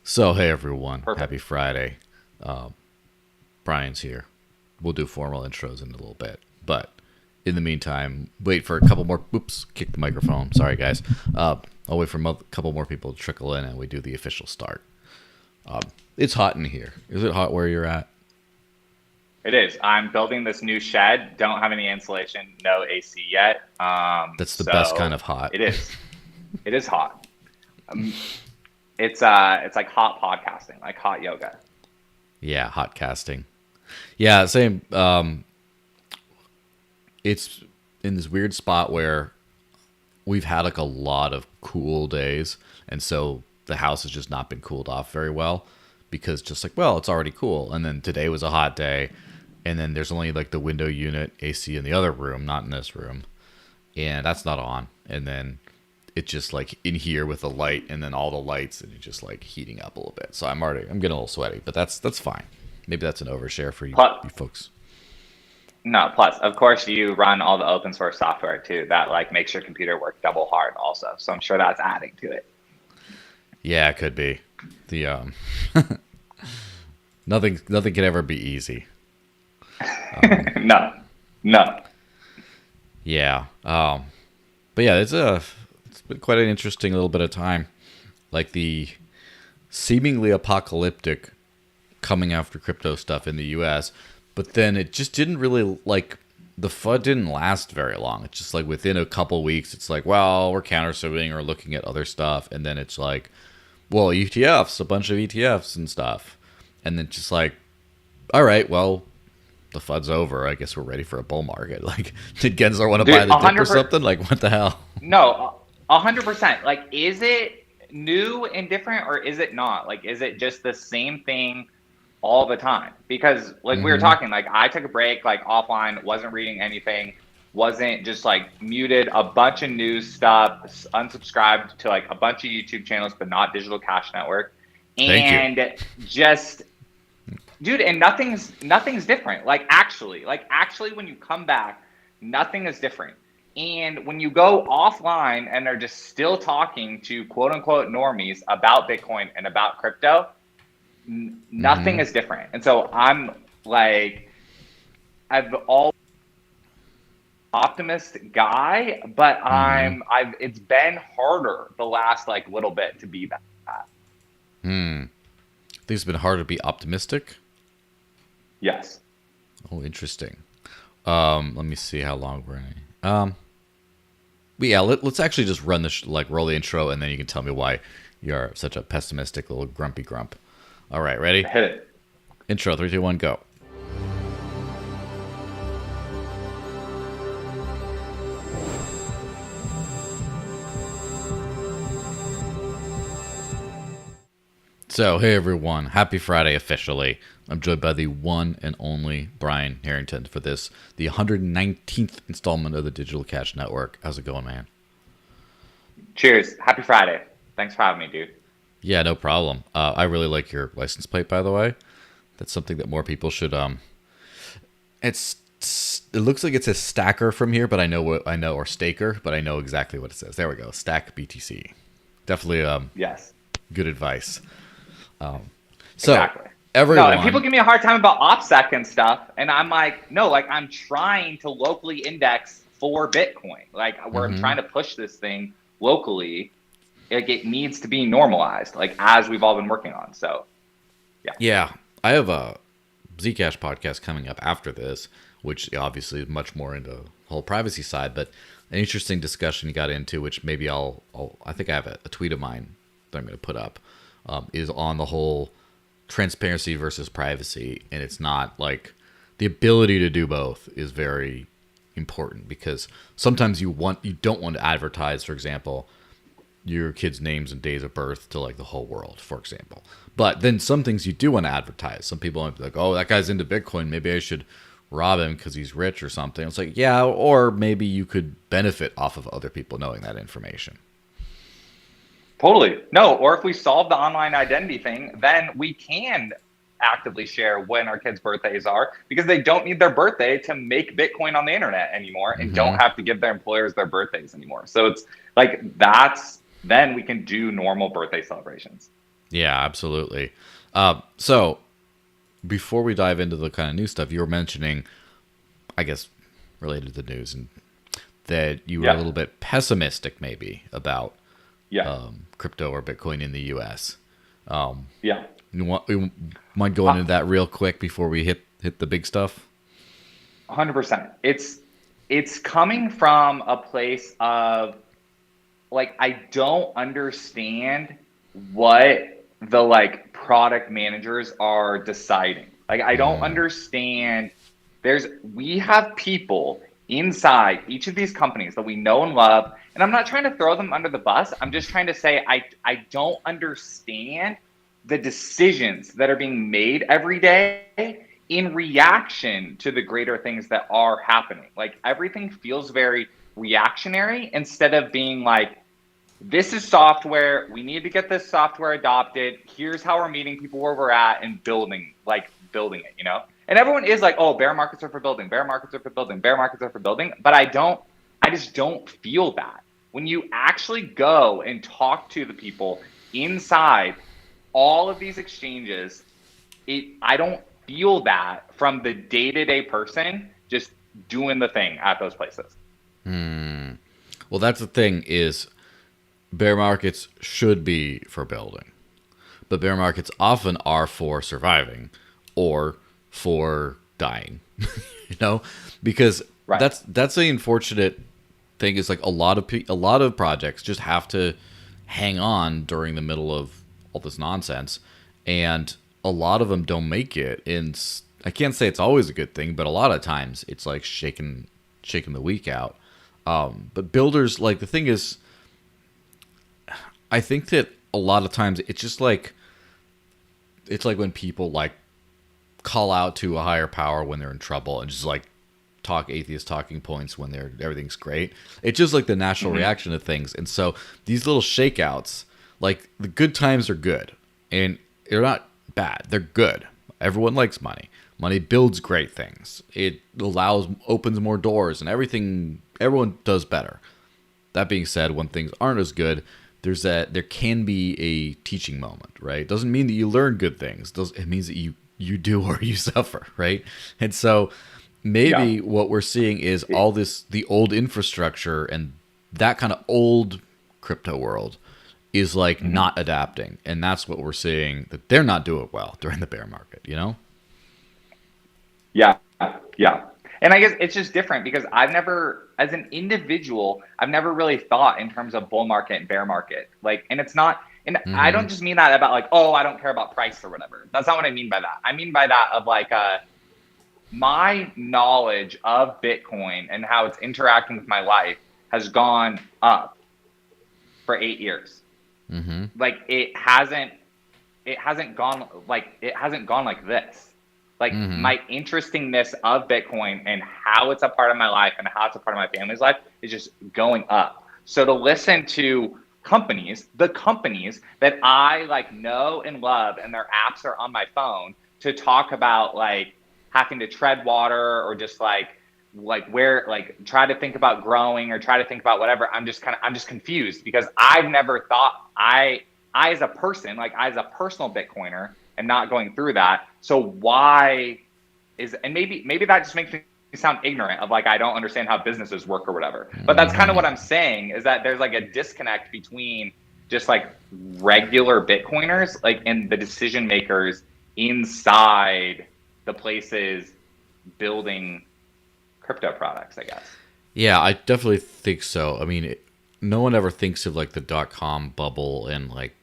So, hey everyone, Perfect. happy Friday. Brian's here. We'll do formal intros in a little bit. But in the meantime, wait for a couple more. Oops, kick the microphone. Sorry, guys. I'll wait for a couple more people to trickle in and we do the official start. It's hot in here. Is it hot where you're at? It is. I'm building this new shed. Don't have any insulation, no AC yet. That's the best kind So of hot. it is. It is hot. Um, it's like hot podcasting, like hot yoga. Yeah, hot casting. Yeah, same. It's in this weird spot where we've had like a lot of cool days, and so the house has just not been cooled off very well because just like, well, it's already cool. And then today was a hot day, and then there's only like the window unit AC in the other room, not in this room, and that's not on. And then it's just like in here with the light, and then all the lights, and it's just like heating up a little bit. So I'm getting a little sweaty, but that's fine. Maybe that's an overshare for Plus, you folks. no, plus, of course, you run all the open source software too. That like makes your computer work double hard, also. So I'm sure that's adding to it. Yeah, it could be. The nothing can ever be easy. No, no. Yeah. But yeah, it's been quite an interesting little bit of time. Like the seemingly apocalyptic coming after crypto stuff in the US, but then it just didn't really like the FUD didn't last very long. It's just like within a couple weeks it's like, well, we're countersuing or looking at other stuff, and then it's like, well, ETFs, a bunch of ETFs and stuff. And then just like, all right, well, the FUD's over. I guess we're ready for a bull market. Like, did Gensler want to buy Dude, the a dip or hundred per something? Like, what the hell? no, 100%. Like, is it new and different, or is it not? Like, is it just the same thing all the time? Because like we were Mm-hmm. talking, like I took a break, like offline, wasn't reading anything, wasn't just like muted a bunch of news stuff, unsubscribed to like a bunch of YouTube channels, but not Digital Cash Network, Thank you. and just dude, and nothing's different. Like actually, when you come back, nothing is different. And when you go offline and they're just still talking to quote unquote normies about Bitcoin and about crypto, nothing Mm-hmm. is different. And so I'm like, I've all optimist guy, but Mm-hmm. I've it's been harder the last like little bit to be that. Hmm. I think it's been hard to be optimistic. Yes. Oh, interesting. Let me see how long we're in. But yeah, let's actually just run like roll the intro, and then you can tell me why you're such a pessimistic little grumpy grump. All right, ready? Hit it. Intro, three, two, one, go. So, hey everyone, happy Friday officially. I'm joined by the one and only Brian Harrington for this, the 119th installment of the Digital Cash Network. How's it going, man? Cheers. Happy Friday. Thanks for having me, dude. Yeah, no problem. I really like your license plate, by the way. That's something that more people should. It looks like it says stacker from here, but I know, or staker, but I know exactly what it says. There we go, stack BTC. Definitely Yes. good advice. So Exactly. No, and people everyone. give me a hard time about OPSEC and stuff, and I'm like, no, like I'm trying to locally index for Bitcoin. Like where I'm Hmm. trying to push this thing locally, like it needs to be normalized, like as we've all been working on. So yeah. Yeah, I have a Zcash podcast coming up after this, which obviously is much more into the whole privacy side, but an interesting discussion you got into, which maybe I think I have a tweet of mine that I'm going to put up, is on the whole transparency versus privacy. And it's not like the ability to do both is very important because sometimes you don't want to advertise, for example, your kids' names and days of birth to like the whole world, for example. But then some things you do want to advertise. Some people might be like, "Oh, that guy's into Bitcoin. Maybe I should rob him because he's rich or something." It's like, yeah, or maybe you could benefit off of other people knowing that information. Totally. No, or if we solve the online identity thing, then we can actively share when our kids' birthdays are because they don't need their birthday to make Bitcoin on the internet anymore and Hmm. don't have to give their employers their birthdays anymore. So it's like that's then we can do normal birthday celebrations. Yeah, absolutely. So before we dive into the kind of new stuff, you were mentioning, I guess, related to the news, and that you were a Yeah. little bit pessimistic maybe about Yeah. crypto or Bitcoin in the U.S. Yeah. You mind going into that real quick before we hit the big stuff? 100%. It's coming from a place of like I don't understand what the like product managers are deciding. Like I don't understand. We have people inside each of these companies that we know and love, and I'm not trying to throw them under the bus. I'm just trying to say I don't understand the decisions that are being made every day in reaction to the greater things that are happening. Like everything feels very reactionary instead of being like, this is software. We need to get this software adopted. Here's how we're meeting people where we're at and building it, you know? And everyone is like, oh, bear markets are for building, bear markets are for building, bear markets are for building. But I just don't feel that. When you actually go and talk to the people inside all of these exchanges, I don't feel that from the day-to-day person just doing the thing at those places. Well, that's the thing is bear markets should be for building, but bear markets often are for surviving or for dying, you know, because Right. that's the unfortunate thing is like a lot of projects just have to hang on during the middle of all this nonsense, and a lot of them don't make it. And I can't say it's always a good thing, but a lot of times it's like shaking the weak out. But builders, like the thing is, I think that a lot of times it's just like it's like when people like call out to a higher power when they're in trouble and just like talk atheist talking points when everything's great. It's just like the natural reaction to things. And so these little shakeouts, like the good times are good and they're not bad. They're good. Everyone likes money. Money builds great things. It opens more doors and everyone does better. That being said, when things aren't as good, there can be a teaching moment, right? Doesn't mean that you learn good things. It means that you do or you suffer, right? And so maybe what we're seeing is all the old infrastructure and that kind of old crypto world is like not adapting. And that's what we're seeing, that they're not doing well during the bear market, you know? Yeah. Yeah. And I guess it's just different because as an individual, I've never really thought in terms of bull market and bear market. Like, and it's not, and I don't just mean that about like, oh, I don't care about price or whatever. That's not what I mean by that. I mean by that of like, my knowledge of Bitcoin and how it's interacting with my life has gone up for 8 years. Like it hasn't gone like this. Like my interestingness of Bitcoin and how it's a part of my life and how it's a part of my family's life is just going up. So to listen to the companies that I like know and love and their apps are on my phone to talk about like having to tread water or just like where like try to think about growing or try to think about whatever, I'm just confused because I've never thought I as a person, like as a personal Bitcoiner and not going through that. So why and maybe that just makes me sound ignorant of like I don't understand how businesses work or whatever. But that's kind of what I'm saying is that there's like a disconnect between just like regular Bitcoiners like and the decision makers inside the places building crypto products, I guess. Yeah, I definitely think so. I mean, no one ever thinks of like the .com bubble and like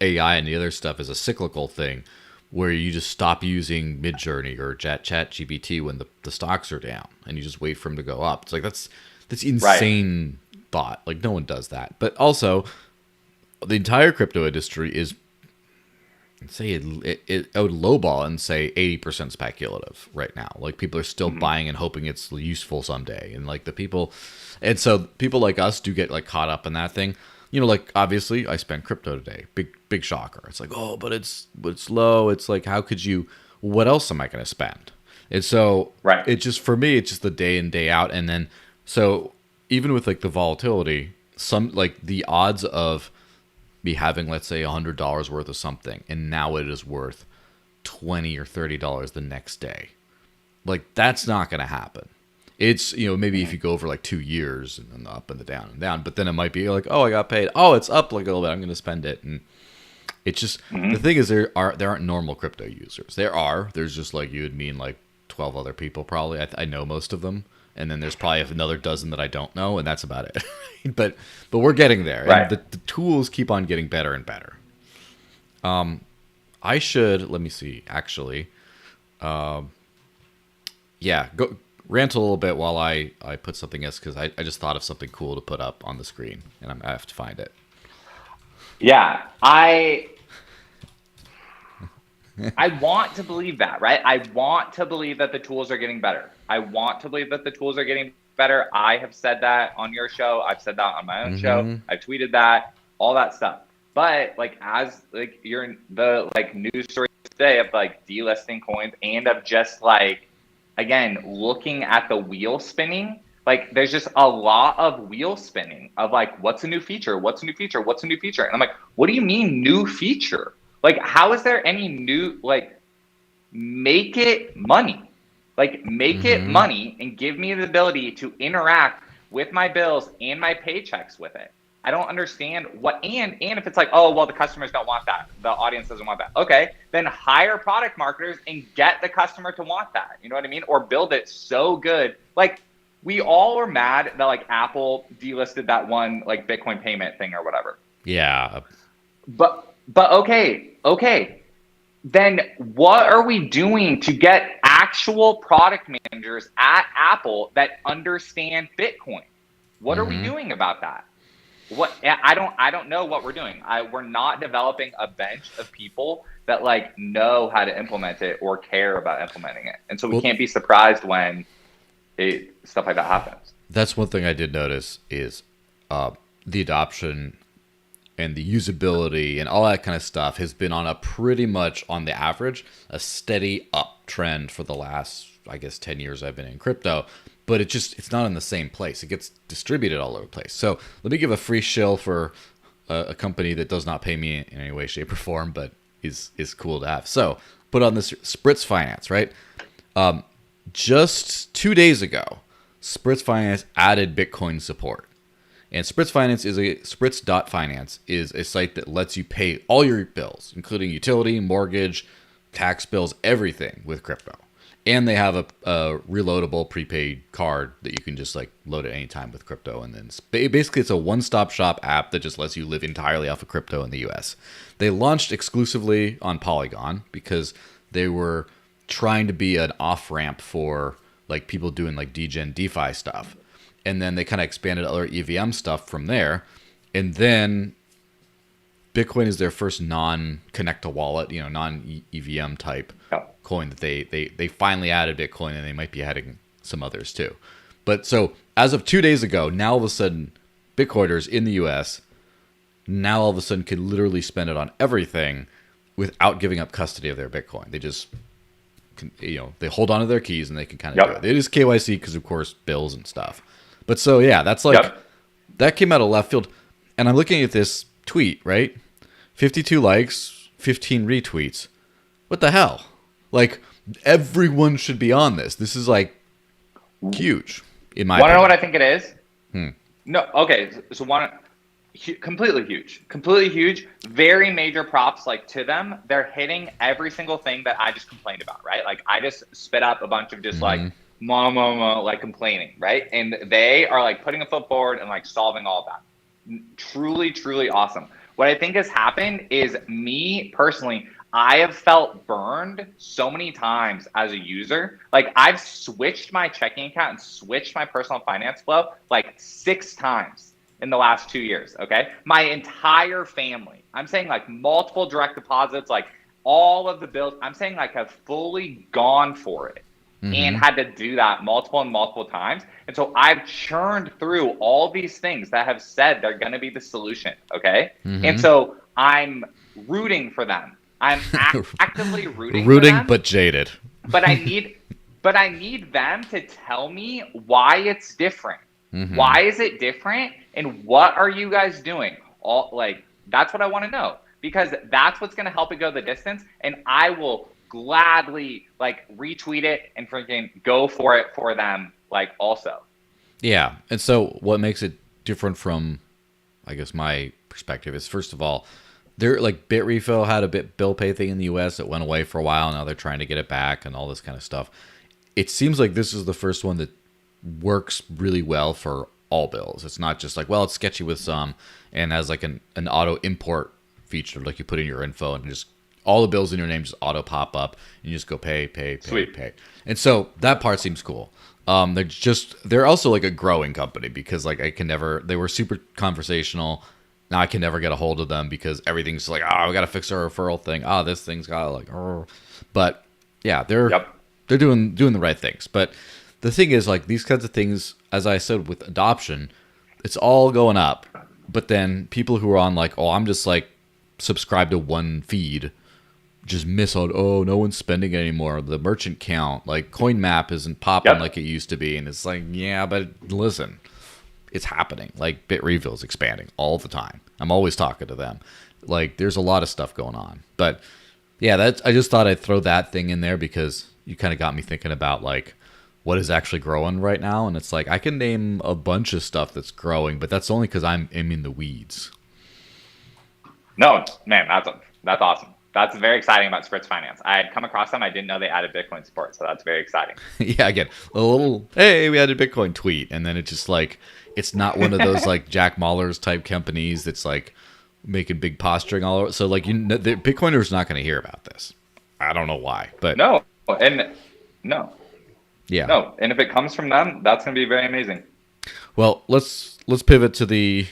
AI and the other stuff as a cyclical thing where you just stop using Midjourney or ChatGPT when the stocks are down and you just wait for them to go up. It's like that's insane thought. Like no one does that. But also the entire crypto industry is say I would lowball and say 80% speculative right now. Like people are still buying and hoping it's useful someday. And like and so people like us do get like caught up in that thing. You know, like obviously I spent crypto today. Big shocker. It's like, oh, but it's low. It's like, how could you? What else am I going to spend? And so it's just for me, it's just the day in day out. And then so even with like the volatility, some like the odds of me having, let's say, $100 worth of something, and now it is worth $20 or $30 the next day. Like, that's not going to happen. It's, maybe if you go over like 2 years and then the up and the down and down, but then it might be like, oh, I got paid. Oh, it's up like a little bit. I'm going to spend it. And it's just, the thing is there aren't normal crypto users. There's just like you would mean like 12 other people probably. I know most of them. And then there's probably another dozen that I don't know, and that's about it. but we're getting there. Right. And the tools keep on getting better and better. I should, let me see, actually. Go rant a little bit while I put something else, because I just thought of something cool to put up on the screen, and I have to find it. Yeah, I want to believe that, right? I want to believe that the tools are getting better. I want to believe that the tools are getting better. I have said that on your show. I've said that on my own show. I've tweeted that, all that stuff. But like, as like you're in the like news stories today of like delisting coins and of just like, again, looking at the wheel spinning, like there's just a lot of wheel spinning of like, what's a new feature? What's a new feature? What's a new feature? And I'm like, what do you mean new feature? Like, how is there any new, like, make it money. Like, make it money and give me the ability to interact with my bills and my paychecks with it. I don't understand what, and if it's like, oh, well, the customers don't want that. The audience doesn't want that. Okay, then hire product marketers and get the customer to want that. You know what I mean? Or build it so good. Like, we all were mad that, like, Apple delisted that one, like, Bitcoin payment thing or whatever. Yeah. But okay. Then what are we doing to get actual product managers at Apple that understand Bitcoin? What are we doing about that? What I don't know what we're doing. We're not developing a bench of people that like know how to implement it or care about implementing it. And so we can't be surprised when stuff like that happens. That's one thing I did notice is the adoption and the usability and all that kind of stuff has been on a pretty much, on the average, a steady uptrend for the last, I guess, 10 years I've been in crypto. But it's not in the same place. It gets distributed all over the place. So let me give a free shill for a company that does not pay me in any way, shape, or form, but is cool to have. So put on this Spritz Finance, right? Just 2 days ago, Spritz Finance added Bitcoin support. And Spritz.finance is a site that lets you pay all your bills, including utility, mortgage, tax bills, everything with crypto. And they have a reloadable prepaid card that you can just like load at any time with crypto. And then basically it's a one-stop shop app that just lets you live entirely off of crypto in the US. They launched exclusively on Polygon because they were trying to be an off-ramp for like people doing like degen DeFi stuff. And then they kind of expanded other EVM stuff from there. And then Bitcoin is their first non-connect to wallet, non-EVM type coin that they finally added Bitcoin, and they might be adding some others too. But so as of 2 days ago, now all of a sudden, Bitcoiners in the US now all of a sudden can literally spend it on everything without giving up custody of their Bitcoin. They just, they hold on to their keys and they can kind of do it. It is KYC because, of course, bills and stuff. But so, yeah, that's like, that came out of left field. And I'm looking at this tweet, right? 52 likes, 15 retweets. What the hell? Like, everyone should be on this. This is like huge in my opinion. Want to know what I think it is? No, okay. So completely huge, very major props like to them. They're hitting every single thing that I just complained about, right? Like I just spit up a bunch of just like like complaining, right? And they are like putting a foot forward and like solving all of that. Truly awesome. What I think has happened is, me personally, I have felt burned so many times as a user. Like I've switched my checking account and switched my personal finance flow like 6 times in the last 2 years. Okay. My entire family, I'm saying like multiple direct deposits, like all of the bills, I'm saying like have fully gone for it. And had to do that multiple times. And so I've churned through all these things that have said they're going to be the solution. Okay. And so I'm rooting for them. I'm actively rooting for them, but jaded. But I need them to tell me why it's different. Why is it different? And what are you guys doing? All like That's what I want to know, because that's what's going to help it go the distance. And I will gladly like retweet it and freaking go for it for them, like, also. Yeah. And so what makes it different from, I guess, my perspective is, first of all, they're like Bitrefill had a bit bill pay thing in the US that went away for a while. Now they're trying to get it back and all this kind of stuff. It seems like this is the first one that works really well for all bills. It's not just like, well, it's sketchy with some and has like an auto import feature, like you put in your info and just all the bills in your name just auto pop up and you just go pay. Sweet. And so that part seems cool. They're also like a growing company, because like they were super conversational. Now I can never get a hold of them because everything's like, we got to fix our referral thing. This thing's got like, but yeah, they're doing the right things. But the thing is, like, these kinds of things, as I said with adoption, it's all going up. But then people who are on like, I'm just like subscribed to one feed, just miss out. No one's spending it anymore. The merchant count, like CoinMap, isn't popping like it used to be. And it's like, yeah, but listen, it's happening. Like Bitrefill is expanding all the time. I'm always talking to them. Like there's a lot of stuff going on. But yeah, I just thought I'd throw that thing in there because you kind of got me thinking about like what is actually growing right now. And it's like, I can name a bunch of stuff that's growing, but that's only because I'm in the weeds. No, man, that's awesome. That's very exciting about Spritz Finance. I had come across them. I didn't know they added Bitcoin support, so that's very exciting. Yeah, again, a little, hey, we added Bitcoin tweet, and then it's just like, it's not one of those like Jack Mahler's type companies that's like making big posturing all over. So like, the Bitcoiners not going to hear about this. I don't know why, but no. Yeah. No, and if it comes from them, that's going to be very amazing. Well, let's pivot to the,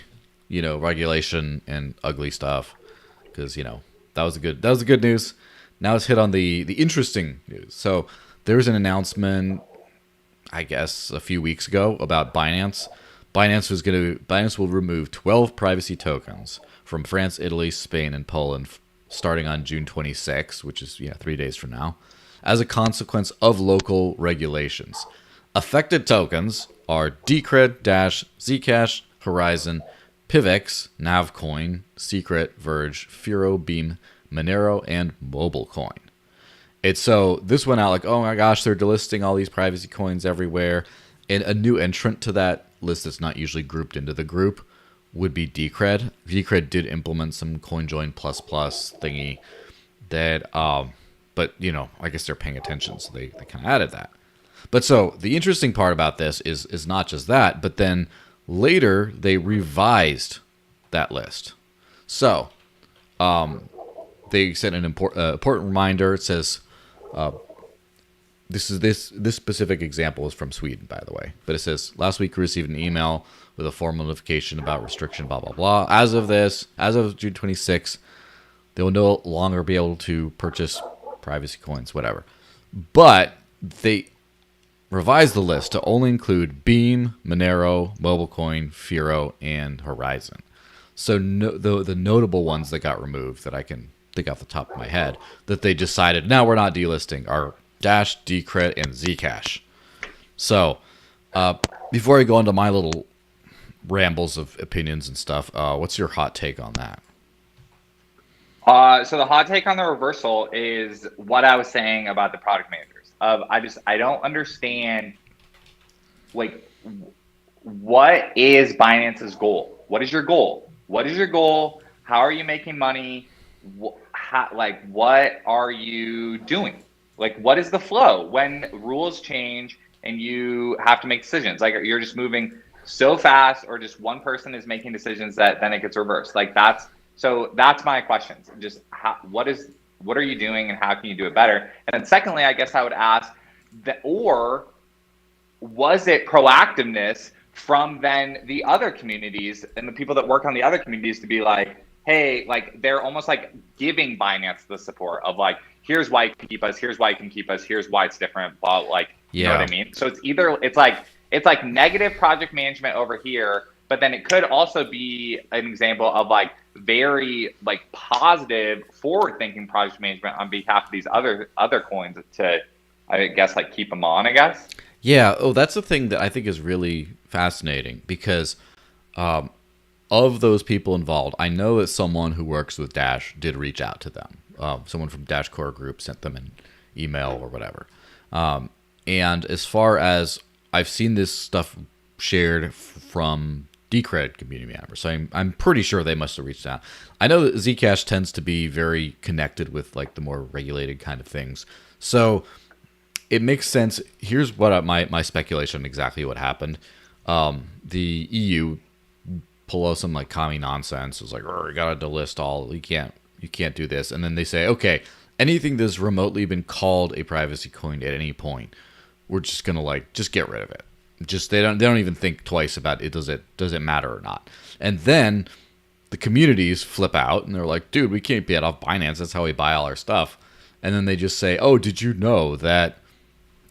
regulation and ugly stuff, because that was the good news. Now let's hit on the interesting news. So there was an announcement, I guess, a few weeks ago about Binance. Binance will remove 12 privacy tokens from France, Italy, Spain, and Poland starting on June 26, which is 3 days from now, as a consequence of local regulations. Affected tokens are Decred, Dash, Zcash, Horizon, Pivx, Navcoin, Secret, Verge, Firo, Beam, Monero, and MobileCoin. So this went out like, oh my gosh, they're delisting all these privacy coins everywhere. And a new entrant to that list that's not usually grouped into the group would be Decred. Decred did implement some CoinJoin++ thingy that, but I guess they're paying attention, so they kind of added that. But so the interesting part about this is not just that, but then later they revised that list. So they sent an important reminder. It says, this specific example is from Sweden, by the way, but it says, last week we received an email with a formal notification about restriction, blah, blah, blah. As of June 26, they will no longer be able to purchase privacy coins, whatever. But they revised the list to only include Beam, Monero, MobileCoin, Firo, and Horizon. So the notable ones that got removed that I can think off the top of my head that they decided, now we're not delisting, are Dash, Decred, and Zcash. So before I go into my little rambles of opinions and stuff, what's your hot take on that? So the hot take on the reversal is what I was saying about the product managers. I don't understand, like, what is Binance's goal? What is your goal? What is your goal? How are you making money? What are you doing? Like, what is the flow when rules change and you have to make decisions? Like, you're just moving so fast, or just one person is making decisions that then it gets reversed. Like, that's my questions. Just what are you doing and how can you do it better? And then secondly, I guess I would ask or was it proactiveness from then the other communities and the people that work on the other communities to be like, hey, like, they're almost like giving Binance the support of like, here's why you can keep us, here's why you can keep us, here's why it's different, blah, like, you know what I mean? So it's like negative project management over here, but then it could also be an example of like very like positive forward thinking project management on behalf of these other coins to, I guess, like keep them on, I guess. Yeah. Oh, that's the thing that I think is really fascinating because of those people involved, I know that someone who works with Dash did reach out to them. Someone from Dash Core Group sent them an email or whatever. And as far as I've seen this stuff shared from Decred community members, so I'm pretty sure they must have reached out. I know that Zcash tends to be very connected with like the more regulated kind of things, so it makes sense. Here's what my speculation on exactly what happened. The EU pull out some like commie nonsense. It's like, you gotta delist all. You can't do this. And then they say, okay, anything that's remotely been called a privacy coin at any point, we're just gonna like just get rid of it. Just they don't even think twice about it. Does it matter or not? And then the communities flip out and they're like, dude, we can't get off Binance. That's how we buy all our stuff. And then they just say, oh, did you know that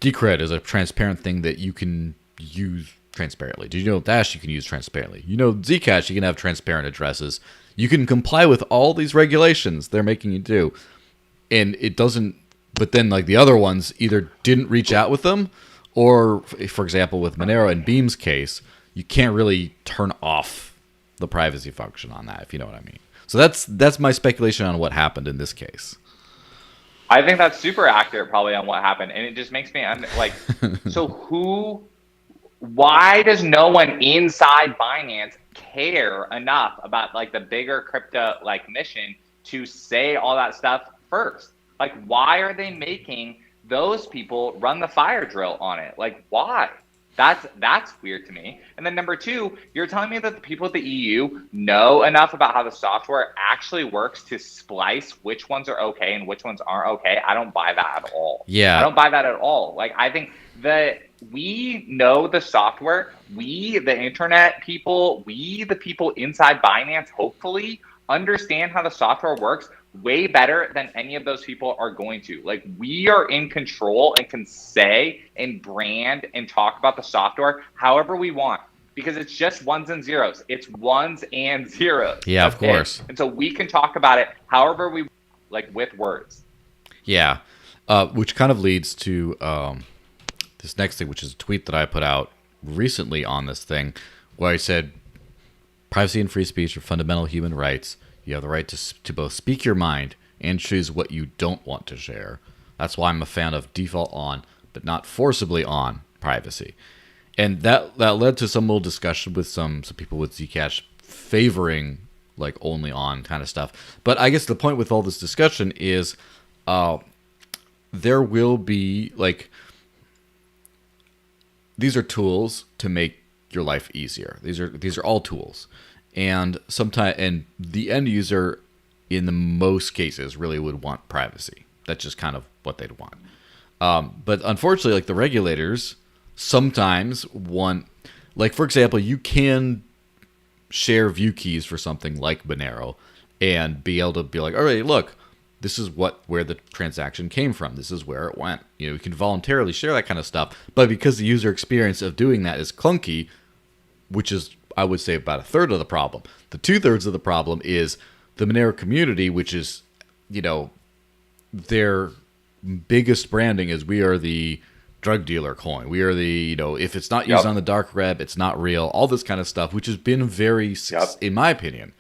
Decred is a transparent thing that you can use transparently? Did you know Dash you can use transparently? You know Zcash you can have transparent addresses. You can comply with all these regulations they're making you do. And it doesn't, but then like the other ones either didn't reach out with them, or for example with Monero and Beam's case, you can't really turn off the privacy function on that, if you know what I mean. So that's my speculation on what happened in this case. I think that's super accurate probably on what happened. And it just makes me like, so why does no one inside Binance care enough about like the bigger crypto like mission to say all that stuff first? Like, why are they making those people run the fire drill on it? Like, why? That's weird to me. And then number two, you're telling me that the people at the EU know enough about how the software actually works to splice which ones are okay and which ones aren't okay. I don't buy that at all. Yeah. I don't buy that at all. Like, I think that we know the software, we, the internet people, we, the people inside Binance, hopefully understand how the software works way better than any of those people are going to. Like, we are in control and can say and brand and talk about the software however we want, because it's just ones and zeros. It's ones and zeros. Yeah, of course. And so we can talk about it however we like with words. Yeah. Which kind of leads to this next thing, which is a tweet that I put out recently on this thing, where I said, privacy and free speech are fundamental human rights. You have the right to both speak your mind and choose what you don't want to share. That's why I'm a fan of default on, but not forcibly on, privacy. And that led to some little discussion with some people with Zcash favoring like only on kind of stuff. But I guess the point with all this discussion is there will be like, these are tools to make your life easier. These are all tools. And the end user, in the most cases, really would want privacy. That's just kind of what they'd want. But unfortunately, like the regulators sometimes want, like for example, you can share view keys for something like Monero and be able to be like, all right, look, this is where the transaction came from. This is where it went. You know, you can voluntarily share that kind of stuff. But because the user experience of doing that is clunky, which is, I would say, about a third of the problem. The 2/3 of the problem is the Monero community, which is, you know, their biggest branding is we are the drug dealer coin. We are the, you know, if it's not used on the dark web, it's not real. All this kind of stuff, which has been very, in my opinion,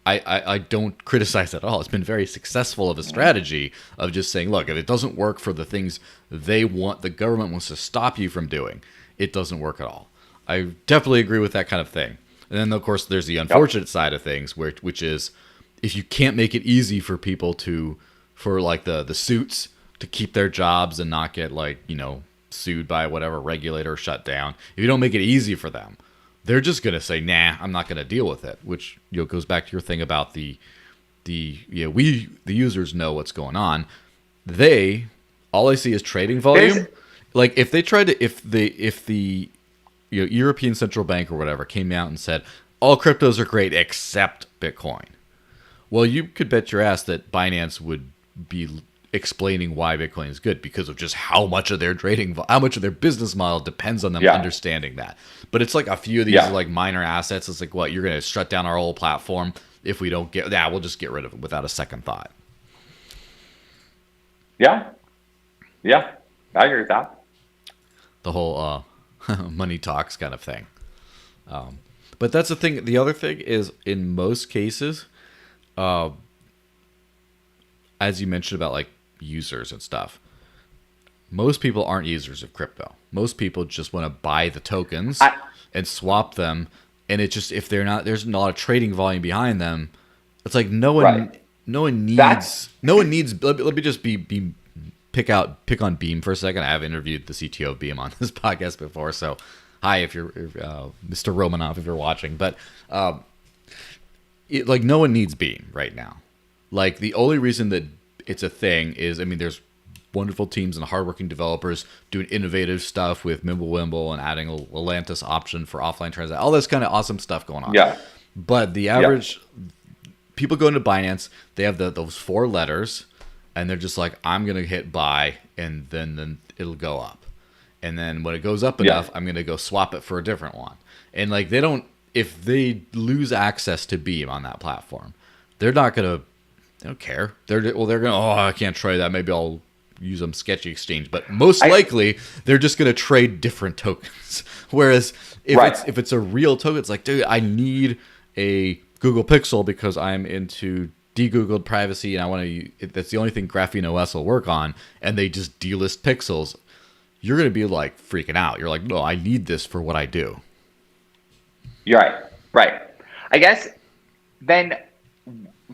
I don't criticize at all. It's been very successful of a strategy of just saying, look, if it doesn't work for the things they want, the government wants to stop you from doing, it doesn't work at all. I definitely agree with that kind of thing. And then, of course, there's the unfortunate side of things, which is if you can't make it easy for people for like the suits to keep their jobs and not get like, you know, sued by whatever regulator or shut down, if you don't make it easy for them, they're just going to say, nah, I'm not going to deal with it, which, you know, goes back to your thing about the users know what's going on. All I see is trading volume. Like if the European Central Bank or whatever came out and said, all cryptos are great except Bitcoin. Well, you could bet your ass that Binance would be explaining why Bitcoin is good because of just how much of their how much of their business model depends on them understanding that. But it's like a few of these are like minor assets. It's like, what, you're going to shut down our whole platform if we don't we'll just get rid of it without a second thought. Yeah. Yeah. I agree with that. The whole money talks kind of thing. But But that's the thing. The other thing is, in most cases, as you mentioned about like users and stuff, most people aren't users of crypto. Most people just want to buy the tokens and swap them. And it just, if they're not, there's not a lot of trading volume behind them. It's like no one needs. Let me just pick on Beam for a second. I have interviewed the CTO of Beam on this podcast before, so hi if you're Mr. Romanov if you're watching. But like no one needs Beam right now. Like the only reason that it's a thing is, I mean, there's wonderful teams and hardworking developers doing innovative stuff with Mimblewimble and adding a Atlantis option for offline transactions. All this kind of awesome stuff going on. Yeah. But the average people go into Binance, they have those 4 letters, and they're just like, I'm gonna hit buy, and then it'll go up, and then when it goes up enough, I'm gonna go swap it for a different one. And like they don't, if they lose access to Beam on that platform, they don't care. They're gonna, I can't trade that. Maybe I'll use some sketchy exchange, but most likely they're just going to trade different tokens. Whereas if it's a real token, it's like, dude, I need a Google Pixel because I'm into de-Googled privacy and I want to. That's the only thing Graphene OS will work on, and they just delist pixels. You're going to be like freaking out. You're like, no, I need this for what I do. You're right. I guess then.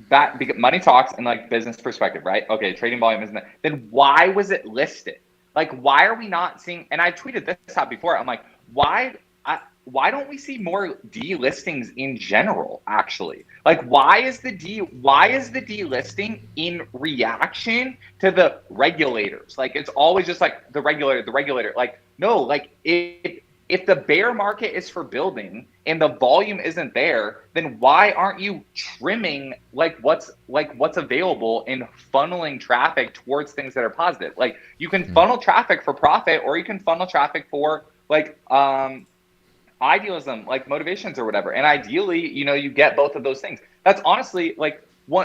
That because money talks and like business perspective, right? Okay, trading volume isn't that. Then why was it listed? Like, why are we not seeing? And I tweeted this out before. I'm like, why don't we see more delistings in general? Actually, like, why is the delisting in reaction to the regulators? Like, it's always just like the regulator. Like, no, like if the bear market is for building and the volume isn't there, then why aren't you trimming what's available and funneling traffic towards things that are positive? Like you can funnel traffic for profit, or you can funnel traffic for idealism, like motivations or whatever. And ideally, you get both of those things. That's honestly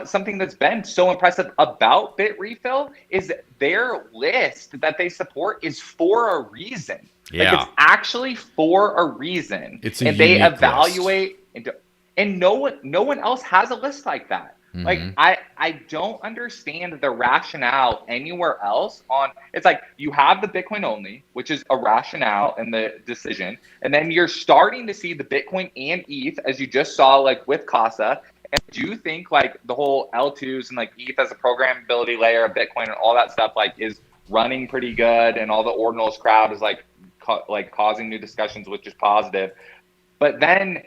something that's been so impressive about Bitrefill is their list that they support is for a reason. Yeah. Like it's actually for a reason. And they evaluate and no one else has a list like that. Mm-hmm. Like I don't understand the rationale anywhere else on. It's like you have the Bitcoin only, which is a rationale in the decision, and then you're starting to see the Bitcoin and ETH, as you just saw like with Casa. And do you think like the whole L2s and like ETH as a programmability layer of Bitcoin and all that stuff like is running pretty good, and all the ordinals crowd is like causing new discussions, which is positive. But then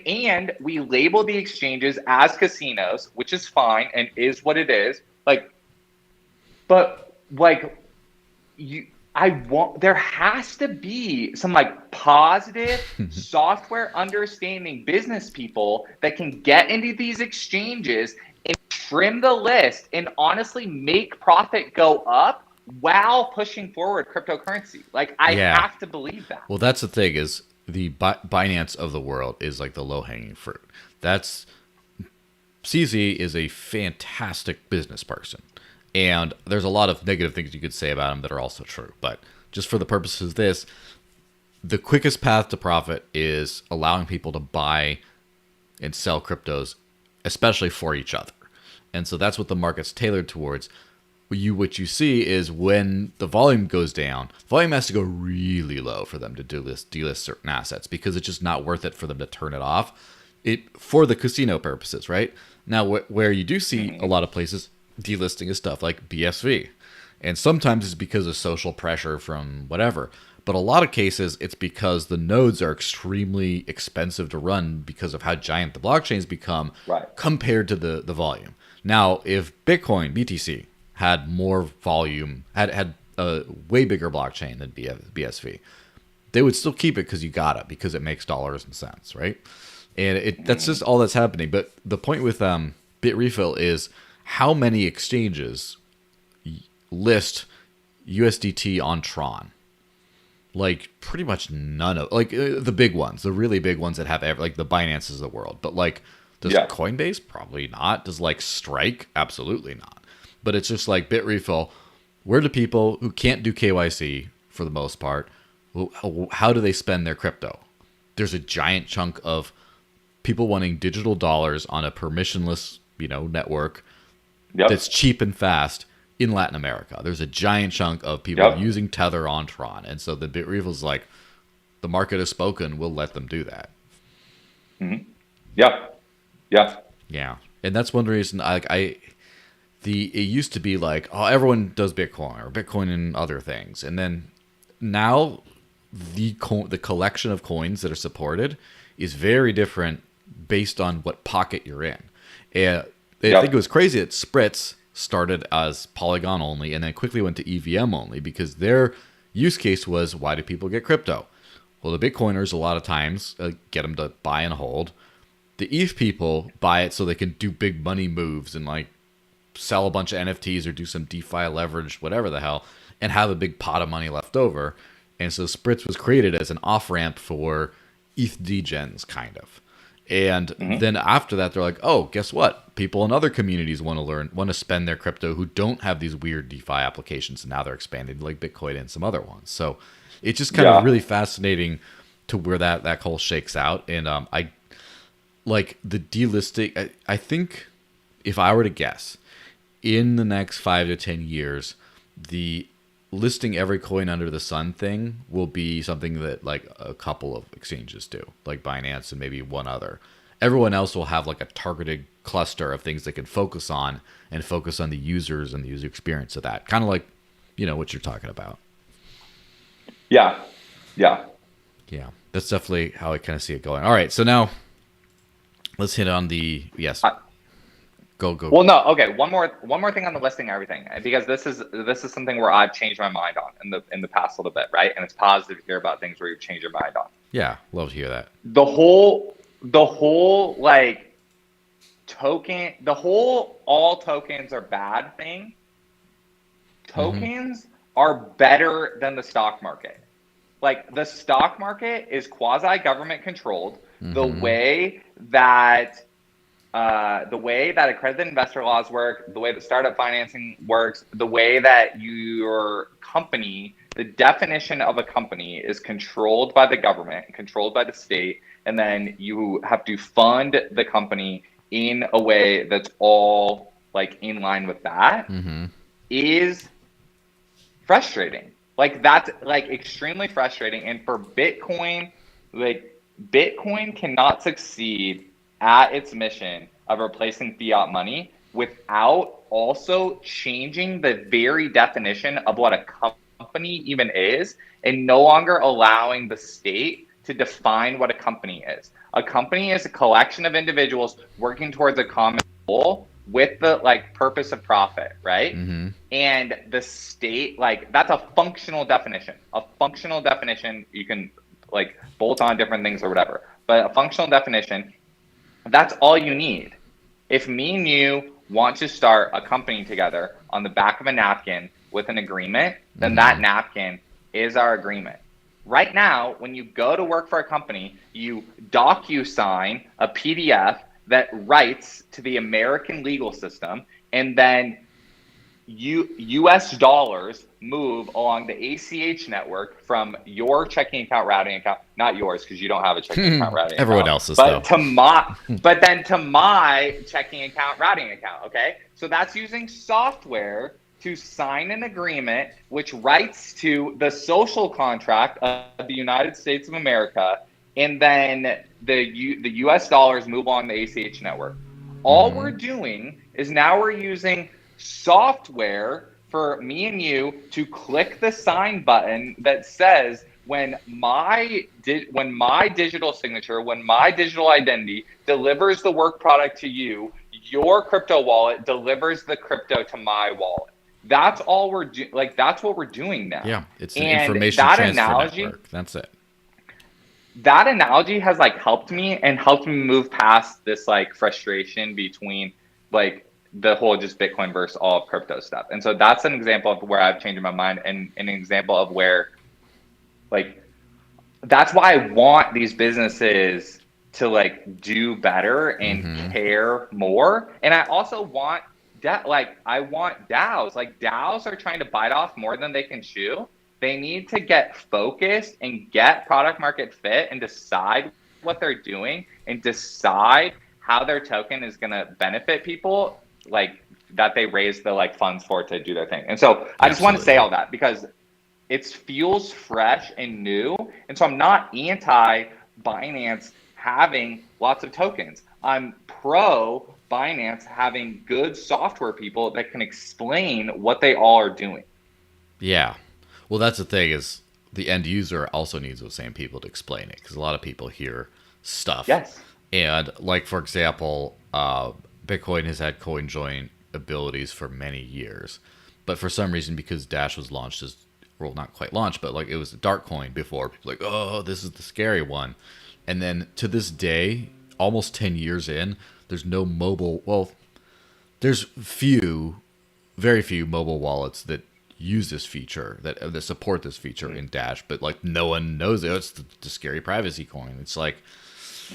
and we label the exchanges as casinos, which is fine and is what it is. There has to be some like positive software understanding business people that can get into these exchanges and trim the list and honestly make profit go up while pushing forward cryptocurrency. Like I have to believe that. Well, that's the thing is the Binance of the world is like the low-hanging fruit. That's CZ is a fantastic business person. And there's a lot of negative things you could say about him that are also true. But just for the purposes of this, the quickest path to profit is allowing people to buy and sell cryptos, especially for each other. And so that's what the market's tailored towards. What you see is when the volume goes down, volume has to go really low for them to delist certain assets because it's just not worth it for them to turn it off for the casino purposes, right? Now, where you do see a lot of places delisting is stuff like BSV. And sometimes it's because of social pressure from whatever. But a lot of cases, it's because the nodes are extremely expensive to run because of how giant the blockchains become compared to the volume. Now, if Bitcoin, BTC, had more volume, had a way bigger blockchain than BSV, they would still keep it because you got it, because it makes dollars and cents, right? And that's just all that's happening. But the point with Bitrefill is how many exchanges list USDT on Tron? Like pretty much none of the big ones, the really big ones that have like the Binances of the world. But like, does Coinbase? Probably not. Does like Strike? Absolutely not. But it's just like Bitrefill. Where do people who can't do KYC for the most part, how do they spend their crypto? There's a giant chunk of people wanting digital dollars on a permissionless, network Yep. that's cheap and fast in Latin America. There's a giant chunk of people using Tether on Tron. And so the BitRevol's like, the market has spoken, we'll let them do that. Mm-hmm. Yep. Yeah. Yeah. And that's one reason it used to be like, oh, everyone does Bitcoin or Bitcoin and other things. And then now the collection of coins that are supported is very different based on what pocket you're in. And I think it was crazy that Spritz started as Polygon only and then quickly went to EVM only because their use case was, why do people get crypto? Well, the Bitcoiners a lot of times get them to buy and hold. The ETH people buy it so they can do big money moves and like sell a bunch of NFTs or do some DeFi leverage, whatever the hell, and have a big pot of money left over. And so Spritz was created as an off-ramp for ETH degens, kind of. And then after that, they're like, oh, guess what? People in other communities want to spend their crypto who don't have these weird DeFi applications. And now they're expanding like Bitcoin and some other ones. So it's just kind of really fascinating to where that whole shakes out. And I like the delisting. I think if I were to guess, in the next 5 to 10 years, the listing every coin under the sun thing will be something that like a couple of exchanges do, like Binance and maybe one other. Everyone else will have like a targeted cluster of things they can focus on and focus on the users and the user experience of that. Kind of like, what you're talking about. Yeah. Yeah. Yeah. That's definitely how I kind of see it going. All right. So now let's hit on the, Go. Well, no. Okay. One more thing on the listing, everything, because this is something where I've changed my mind on in the past little bit, right? And it's positive to hear about things where you've changed your mind on. Yeah, love to hear that. The whole like token, all tokens are bad thing. Tokens are better than the stock market. Like the stock market is quasi-government controlled. The way that accredited investor laws work, the way that startup financing works, the way that your company, the definition of a company is controlled by the government, controlled by the state, and then you have to fund the company in a way that's all like in line with that, is frustrating. Like that's like extremely frustrating. And for Bitcoin, like Bitcoin cannot succeed at its mission of replacing fiat money without also changing the very definition of what a company even is and no longer allowing the state to define what a company is. A company is a collection of individuals working towards a common goal with the like purpose of profit, right? And the state, like that's a functional definition. A functional definition, you can like bolt on different things or whatever, but a functional definition, that's all you need. If me and you want to start a company together on the back of a napkin with an agreement, then that napkin is our agreement. Right now, when you go to work for a company, you docu-sign a PDF that writes to the American legal system, and then US dollars move along the ACH network from your checking account routing account, not yours because you don't have a checking account routing Everyone account, else's but though. but then to my checking account routing account. Okay, so that's using software to sign an agreement which writes to the social contract of the United States of America, and then the US dollars move on the ACH network. All we're doing is now we're using software for me and you to click the sign button that says when my digital signature, when my digital identity delivers the work product to you, your crypto wallet delivers the crypto to my wallet. That's all we're doing. Like that's what we're doing now. Yeah, it's an information transfer network. That's it. That analogy has like helped me move past this like frustration between like the whole just Bitcoin versus all of crypto stuff. And so that's an example of where I've changed my mind, and an example of where like that's why I want these businesses to like do better and care more. And I also want I want DAOs. Like DAOs are trying to bite off more than they can chew. They need to get focused and get product market fit and decide what they're doing and decide how their token is going to benefit people, like that they raise the like funds for to do their thing. And so I just want to say all that because it feels fresh and new. And so I'm not anti Binance having lots of tokens. I'm pro Binance having good software people that can explain what they all are doing. Yeah. Well, that's the thing is the end user also needs those same people to explain it because a lot of people hear stuff. Yes. And like, for example, Bitcoin has had coin join abilities for many years. But for some reason, because Dash was launched as, well, not quite launched, but like it was a dark coin before, people were like, oh, this is the scary one. And then to this day, almost 10 years in, there's no mobile, well, there's very few mobile wallets that use this feature, that support this feature in Dash, but like no one knows it. It's the scary privacy coin. It's like,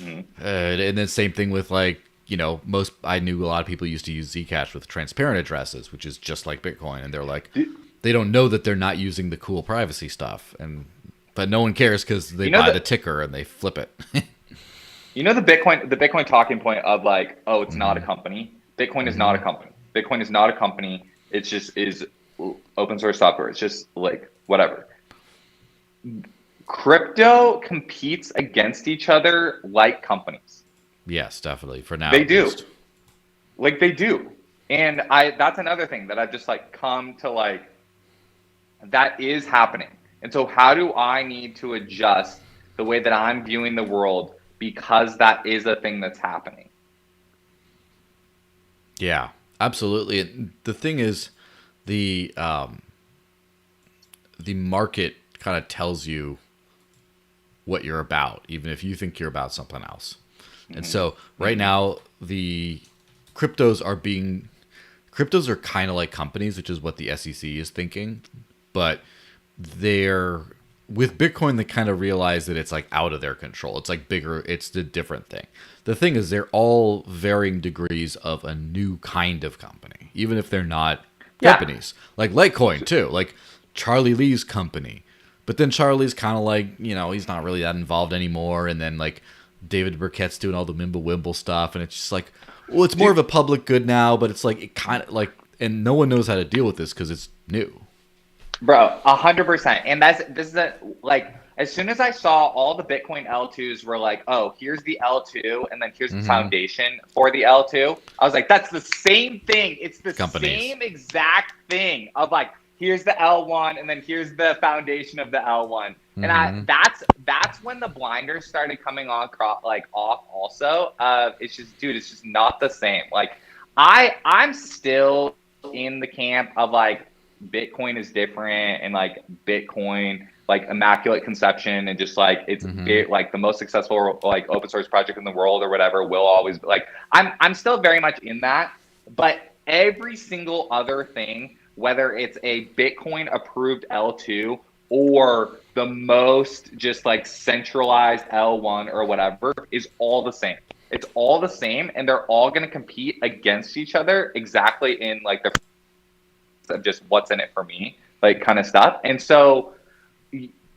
and then same thing with like, you know, I knew a lot of people used to use Zcash with transparent addresses, which is just like Bitcoin. And they're like, they don't know that they're not using the cool privacy stuff. But no one cares because they buy the ticker and they flip it. You know, the Bitcoin talking point of like, oh, it's not a company. Bitcoin is not a company. Bitcoin is not a company. It just is open source software. It's just like whatever. Crypto competes against each other like companies. Yes, definitely. For now, they do. Like they do. And that's another thing that I've just like come to like, that is happening. And so how do I need to adjust the way that I'm viewing the world because that is a thing that's happening? Yeah, absolutely. And the thing is, the market kind of tells you what you're about, even if you think you're about something else. And so right now, the cryptos are kind of like companies, which is what the SEC is thinking. But with Bitcoin, they kind of realize that it's like out of their control. It's like bigger. It's the different thing. The thing is, they're all varying degrees of a new kind of company, even if they're not companies. Like Litecoin too, like Charlie Lee's company. But then Charlie's kind of like, you know, he's not really that involved anymore. And then like David Burkett's doing all the Mimblewimble stuff. And it's just like, well, it's more of a public good now, but it's like, it kind of like, and no one knows how to deal with this because it's new. Bro, 100%. And this is like, as soon as I saw all the Bitcoin L2s were like, oh, here's the L2, and then here's the foundation for the L2. I was like, that's the same thing. It's the same exact thing of like, here's the L1, and then here's the foundation of the L1. And that's when the blinders started coming on off also. It's just, dude, it's just not the same. Like I'm still in the camp of like Bitcoin is different and like Bitcoin, like immaculate conception and just like it's like the most successful like open source project in the world or whatever will always like I'm still very much in that. But every single other thing, whether it's a Bitcoin approved L2 or the most just like centralized L1 or whatever, is all the same. It's all the same, and they're all going to compete against each other exactly in like the of just what's in it for me, like kind of stuff. And so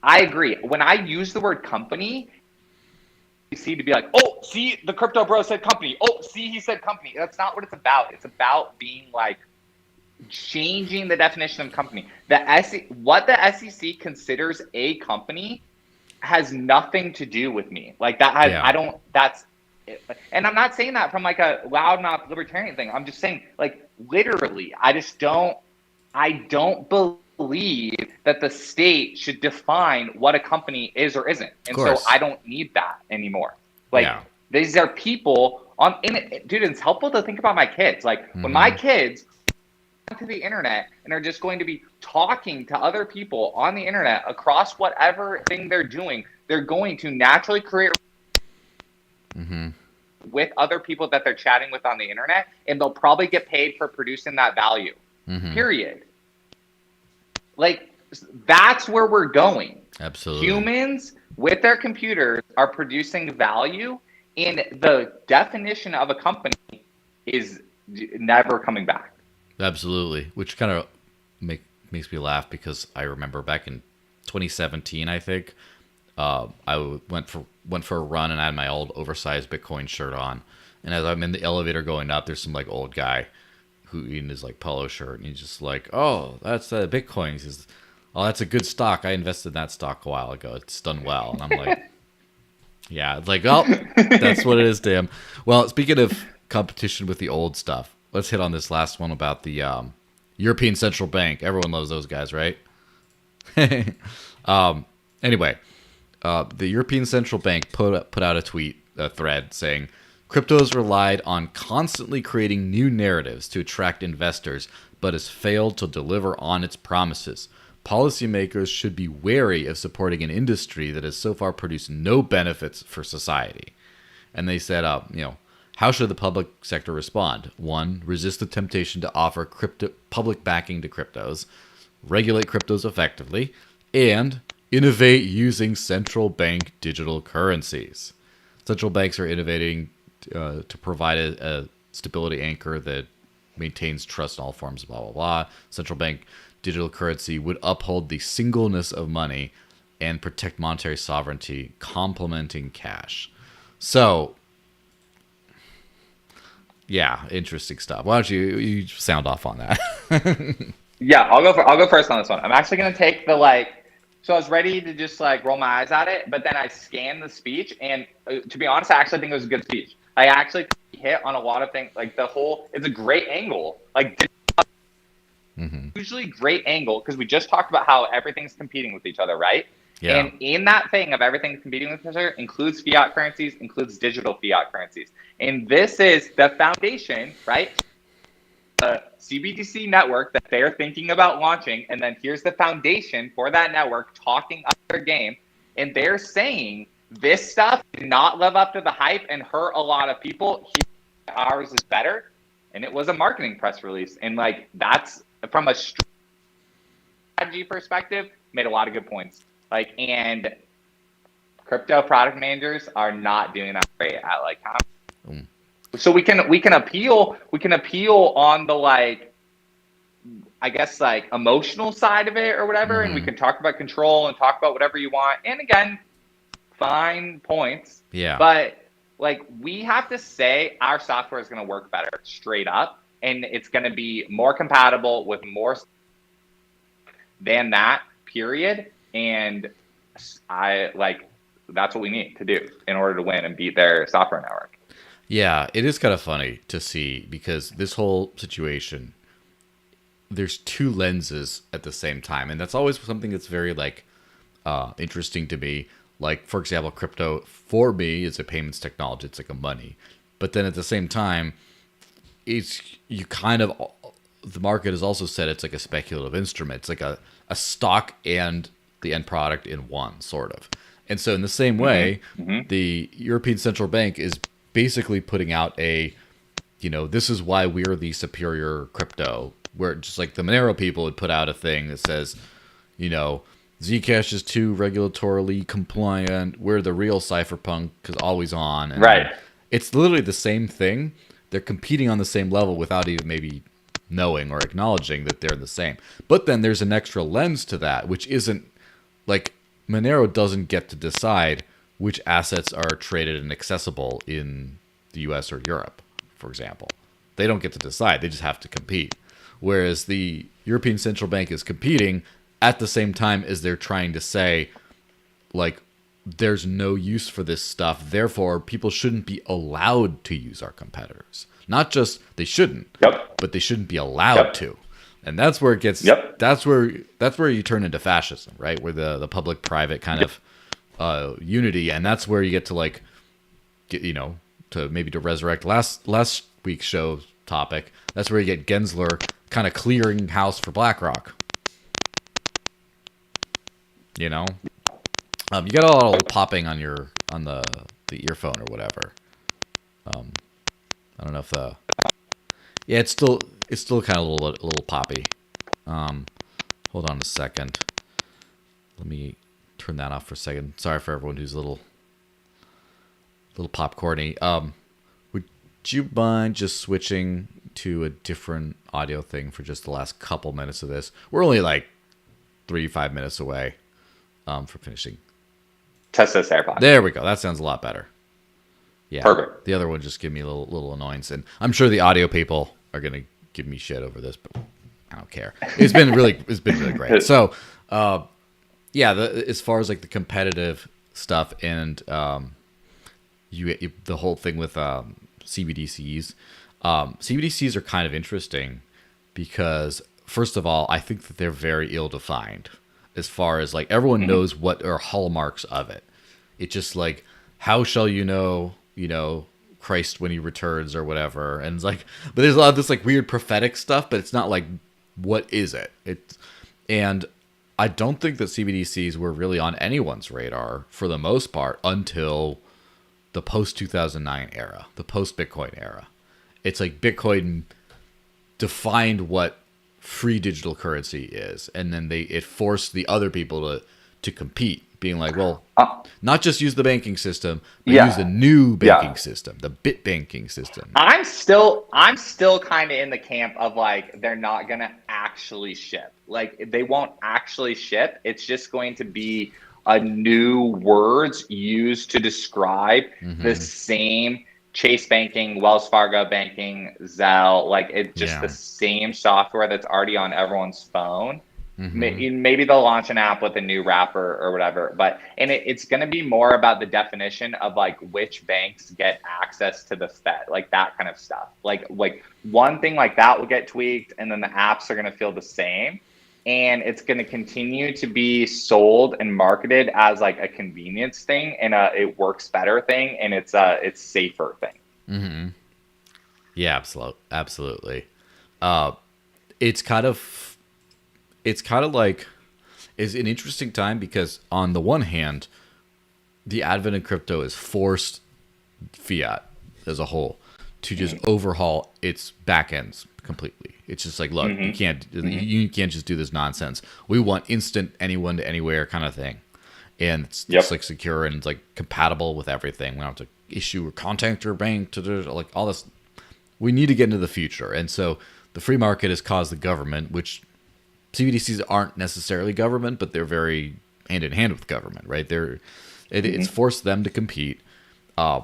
I agree. When I use the word company, you see to be like, oh, see, the crypto bro said company. Oh, see, he said company. That's not what it's about. It's about being like changing the definition of company. What the SEC considers a company has nothing to do with me. Like that has, and I'm not saying that from like a loudmouth libertarian thing. I'm just saying like literally, I don't believe that the state should define what a company is or isn't. And so I don't need that anymore. Like these are people dude, it's helpful to think about my kids. Like when my kids to the internet and are just going to be talking to other people on the internet across whatever thing they're doing, they're going to naturally create with other people that they're chatting with on the internet, and they'll probably get paid for producing that value. Period. Like that's where we're going. Absolutely. Humans with their computers are producing value, and the definition of a company is never coming back. Absolutely, which kind of makes me laugh because I remember back in 2017, I think, went for a run, and I had my old oversized Bitcoin shirt on. And as I'm in the elevator going up, there's some like old guy who in his like polo shirt, and he's just like, "Oh, that's Bitcoin." He says, "Oh, that's a good stock. I invested in that stock a while ago. It's done well." And I'm like, "Yeah." It's like, "Oh, that's what it is, damn." Well, speaking of competition with the old stuff, let's hit on this last one about the European Central Bank. Everyone loves those guys, right? Anyway, the European Central Bank put out a thread saying, cryptos relied on constantly creating new narratives to attract investors, but has failed to deliver on its promises. Policymakers should be wary of supporting an industry that has so far produced no benefits for society. And they said, how should the public sector respond? 1, resist the temptation to offer public backing to cryptos, regulate cryptos effectively, and innovate using central bank digital currencies. Central banks are innovating to provide a stability anchor that maintains trust in all forms, blah, blah, blah. Central bank digital currency would uphold the singleness of money and protect monetary sovereignty, complementing cash. So, yeah, interesting stuff. Why don't you sound off on that? Yeah, I'll go first on this one. I'm actually gonna take the so I was ready to just roll my eyes at it, but then I scanned the speech, and to be honest, I actually think it was a good speech. I actually hit on a lot of things, it's a great angle, usually great angle, because we just talked about how everything's competing with each other, right? Yeah. And in that thing of everything competing with each other includes fiat currencies, includes digital fiat currencies. And this is the foundation, right? The CBDC network that they're thinking about launching, and then here's the foundation for that network talking up their game, and they're saying this stuff did not live up to the hype and hurt a lot of people. Ours is better, and it was a marketing press release, and that's from a strategy perspective, made a lot of good points. And crypto product managers are not doing that great at how. So we can appeal on the I guess emotional side of it or whatever, and we can talk about control and talk about whatever you want. And again, fine points. Yeah. But we have to say our software is going to work better straight up, and it's going to be more compatible with more than that, period. And that's what we need to do in order to win and beat their software network. Yeah, it is kind of funny to see, because this whole situation, there's two lenses at the same time. And that's always something that's very interesting to me. For example, crypto for me is a payments technology. It's like a money. But then at the same time, the market has also said it's like a speculative instrument. It's like a stock and the end product in one, sort of. And so in the same way, the European Central Bank is basically putting out this is why we're the superior crypto, where just like the Monero people would put out a thing that says, Zcash is too regulatorily compliant. We're the real cypherpunk because always on. And right. It's literally the same thing. They're competing on the same level without even maybe knowing or acknowledging that they're the same. But then there's an extra lens to that, which isn't Monero doesn't get to decide which assets are traded and accessible in the US or Europe, for example. They don't get to decide. They just have to compete. Whereas the European Central Bank is competing at the same time as they're trying to say, there's no use for this stuff. Therefore, people shouldn't be allowed to use our competitors. Not just they shouldn't, but they shouldn't be allowed to. And that's where it gets, that's where you turn into fascism, right? Where the public-private kind of unity, and that's where you get to to resurrect last week's show topic. That's where you get Gensler kind of clearing house for BlackRock. You got a lot of popping on the earphone or whatever. I don't know if it's still kind of a little poppy. Hold on a second. Let me turn that off for a second. Sorry for everyone who's a little popcorny. Would you mind just switching to a different audio thing for just the last couple minutes of this? We're only 3-5 minutes away from finishing. Test this AirPod. There we go. That sounds a lot better. Yeah. Perfect. The other one just give me a little annoyance, and I'm sure the audio people are gonna give me shit over this, but I don't care. It's been really great. So, yeah, as far as like the competitive stuff and the whole thing with CBDCs. CBDCs are kind of interesting because, first of all, I think that they're very ill-defined as far as like everyone knows what are hallmarks of it. It's just like, how shall you know, Christ when he returns or whatever. And it's like, but there's a lot of this like weird prophetic stuff, but it's not like, what is it? And I don't think that CBDCs were really on anyone's radar for the most part until the post-2009 era, the post-Bitcoin era. It's like Bitcoin defined what free digital currency is, and then it forced the other people to compete, being like, well, not just use the banking system, but use the new banking system, the bit banking system. I'm still kind of in the camp of like, they're not going to actually ship. Like, they won't actually ship. It's just going to be a new words used to describe the same Chase banking, Wells Fargo banking, Zelle, like it's just the same software that's already on everyone's phone. Maybe they'll launch an app with a new wrapper or whatever, and it's going to be more about the definition of like which banks get access to the Fed, like that kind of stuff. Like one thing like that will get tweaked, and then the apps are going to feel the same. And it's going to continue to be sold and marketed as like a convenience thing and it works better thing, and it's safer thing. Yeah, absolutely. It's kind of like is an interesting time because on the one hand, the advent of crypto has forced fiat as a whole to just overhaul its back ends completely. It's just like, look, you can't just do this nonsense. We want instant anyone to anywhere kind of thing, and it's like secure and it's like compatible with everything. We don't have to issue or contact your bank to do like all this. We need to get into the future, and so the free market has caused the government, which CBDCs aren't necessarily government, but they're very hand in hand with government, right? It's forced them to compete,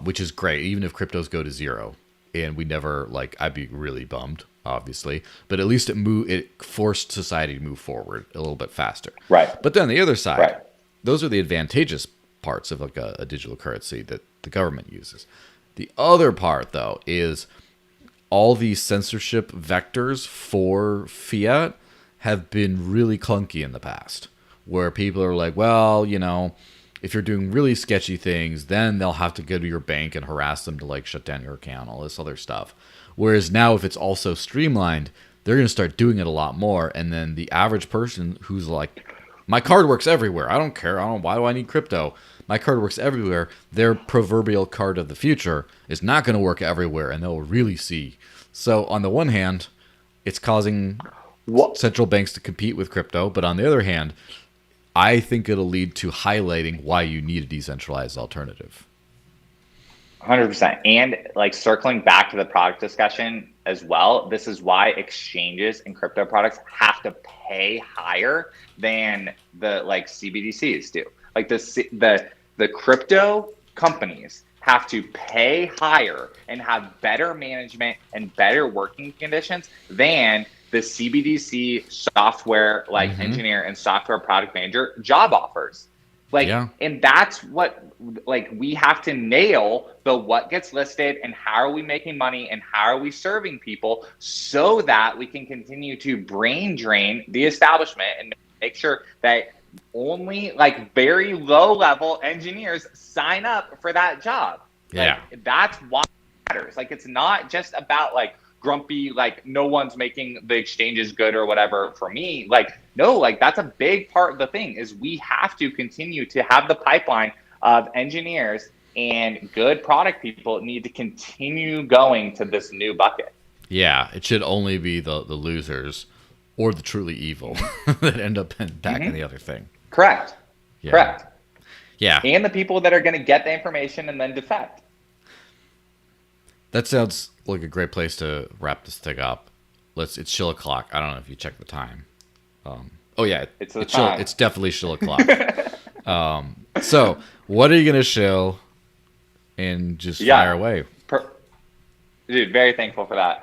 which is great, even if cryptos go to zero. And we never I'd be really bummed, obviously, but at least it forced society to move forward a little bit faster. Right. But then the other side, those are the advantageous parts of like a digital currency that the government uses. The other part, though, is all these censorship vectors for fiat have been really clunky in the past, where people are like, well, if you're doing really sketchy things, then they'll have to go to your bank and harass them to like shut down your account, all this other stuff. Whereas now, if it's also streamlined, they're going to start doing it a lot more. And then the average person who's like, my card works everywhere. I don't care. Why do I need crypto? My card works everywhere. Their proverbial card of the future is not going to work everywhere, and they'll really see. So on the one hand, it's causing central banks to compete with crypto. But on the other hand, I think it'll lead to highlighting why you need a decentralized alternative. 100%. And like circling back to the product discussion as well, this is why exchanges and crypto products have to pay higher than the like CBDCs do. Like the crypto companies have to pay higher and have better management and better working conditions than the CBDC software engineer and software product manager job offers. And that's what we have to nail what gets listed and how are we making money and how are we serving people so that we can continue to brain drain the establishment and make sure that only very low level engineers sign up for that job. That's why it matters. It's not just about grumpy, no one's making the exchanges good or whatever for me. No, that's a big part of the thing is we have to continue to have the pipeline of engineers and good product people need to continue going to this new bucket. Yeah, it should only be the losers or the truly evil that end up back in the other thing. Correct. Yeah. Correct. Yeah. And the people that are going to get the information and then defect. That sounds like a great place to wrap this thing up. It's shill-o'clock. I don't know if you check the time. Oh yeah, it's definitely shill-o'clock. So What are you gonna shill? And just fire away. Dude, very thankful for that.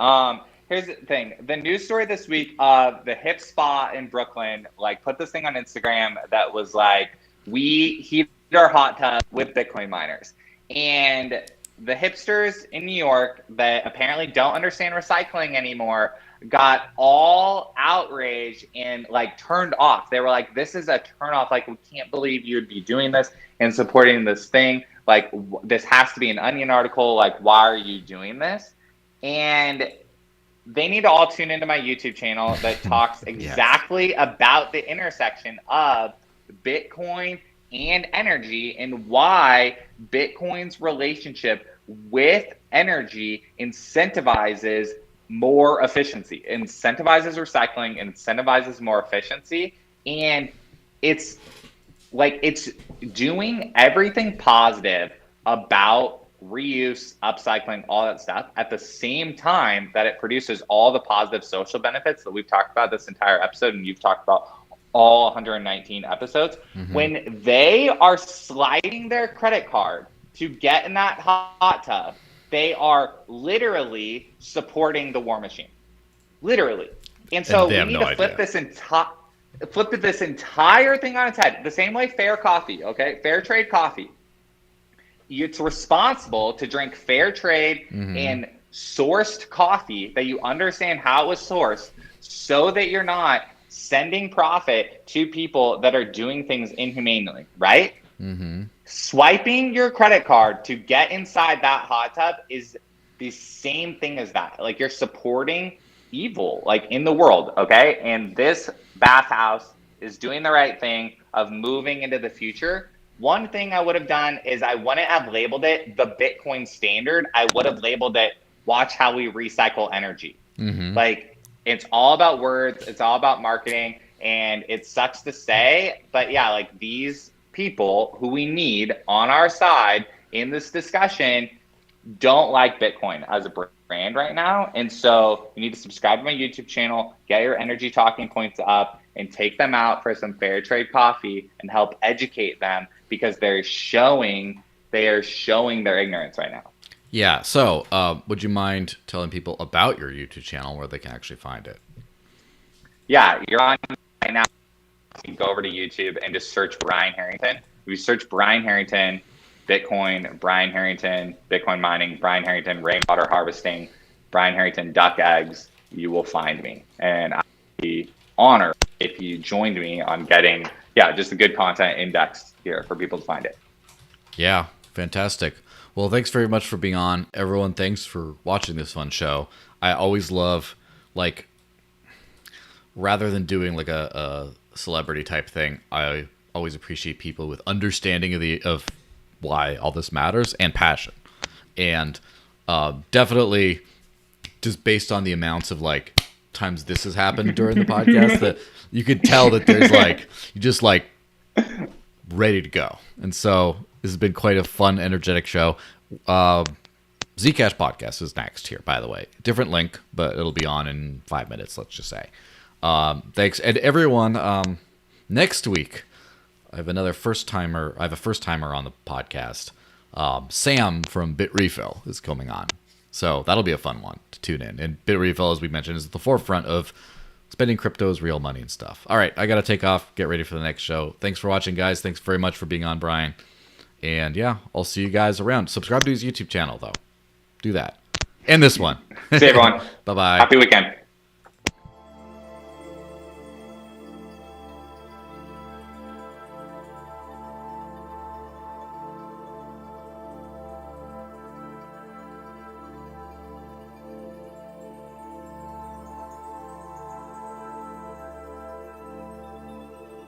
Here's the thing. The news story this week, the hip spa in Brooklyn, like put this thing on Instagram that was like, we heated our hot tub with Bitcoin miners. And the hipsters in New York that apparently don't understand recycling anymore got all outraged and like turned off. They were like, this is a turn off. Like, we can't believe you would be doing this and supporting this thing. Like, this has to be an Onion article. Like, why are you doing this? And they need to all tune into my YouTube channel that talks exactly about the intersection of Bitcoin and energy and why Bitcoin's relationship with energy incentivizes more efficiency, incentivizes recycling, incentivizes more efficiency. And it's like, it's doing everything positive about reuse, upcycling, all that stuff at the same time that it produces all the positive social benefits that we've talked about this entire episode and you've talked about all 119 episodes. When they are sliding their credit card to get in that hot tub, they are literally supporting the war machine. Literally. And so we need to flip this entire thing on its head. The same way fair coffee, okay? Fair trade coffee. It's responsible to drink fair trade and sourced coffee that you understand how it was sourced so that you're not sending profit to people that are doing things inhumanely, right? Swiping your credit card to get inside that hot tub is the same thing as that. Like, you're supporting evil, like, in the world, okay? And this bathhouse is doing the right thing of moving into the future. One thing I would have done is I wouldn't have labeled it the Bitcoin standard. I would have labeled it, watch how we recycle energy. Like, it's all about words. It's all about marketing. And it sucks to say, but yeah, like, these people who we need on our side in this discussion don't like Bitcoin as a brand right now. And so you need to subscribe to my YouTube channel, get your energy talking points up, and take them out for some fair trade coffee and help educate them, because they're showing their ignorance right now. Yeah. So would you mind telling people about your YouTube channel where they can actually find it? Yeah, you're on right now. You can go over to YouTube and just search Brian Harrington. If you search Brian Harrington, Bitcoin, Brian Harrington, Bitcoin mining, Brian Harrington, rainwater harvesting, Brian Harrington, duck eggs, you will find me. And I'd be honored if you joined me on getting, just a good content indexed here for people to find it. Yeah, fantastic. Well, thanks very much for being on. Everyone, thanks for watching this fun show. I always love, like, rather than doing like a celebrity type thing, I always appreciate people with understanding of why all this matters and passion. And definitely just based on the amounts of like times this has happened during the podcast, that you could tell that there's like, you just like ready to go. And so this has been quite a fun, energetic show. Zcash podcast is next here, by the way. Different link, but it'll be on in 5 minutes, let's just say. Thanks. And everyone, next week, I have a first timer on the podcast. Sam from BitRefill is coming on. So that'll be a fun one to tune in. And BitRefill, as we mentioned, is at the forefront of spending crypto as real money and stuff. All right, I got to take off. Get ready for the next show. Thanks for watching, guys. Thanks very much for being on, Brian. And yeah, I'll see you guys around. Subscribe to his YouTube channel, though. Do that. And this one. See you, everyone. Bye-bye. Happy weekend.